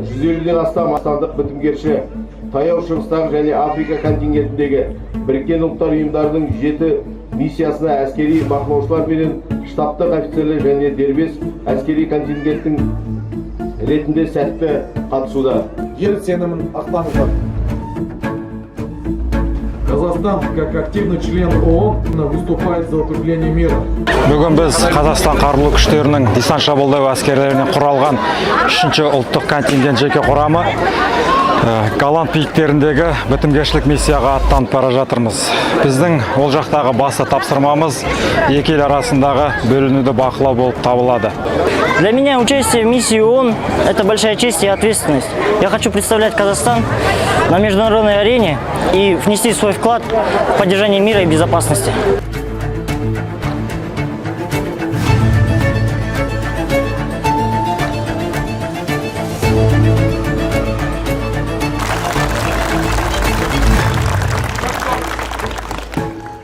150-ден астам астандық бітімгерші, Таяу Шығыстағы және Африка континентіндегі Біріккен Ұлттар ұйымдарының 7 миссиясына әскери бақылаушылар менен штабтық офицерлер және дербес әскери контингенттің ретінде сәтті қатысуда. Ел сенімін ақтаңыздар. Казахстан, как активный член ООН, выступает за укрепление мира. Бүгін біз Қазақстан қарулы күштерінің десант шабуылдау әскерлерінен құралған 3-ші ұлттық контингент жеке құрамы Голланд биіктеріндегі бітімгершілік миссияға аттанып бара жатырмыз. Біздің ол жақтағы басты тапсырмамыз екі ел арасындағы бөлінуді бақылау болып табылады. Для меня участие в миссии ООН – это большая честь и ответственность. Я хочу представлять Казахстан на международной арене и внести свой вклад в поддержание мира и безопасности.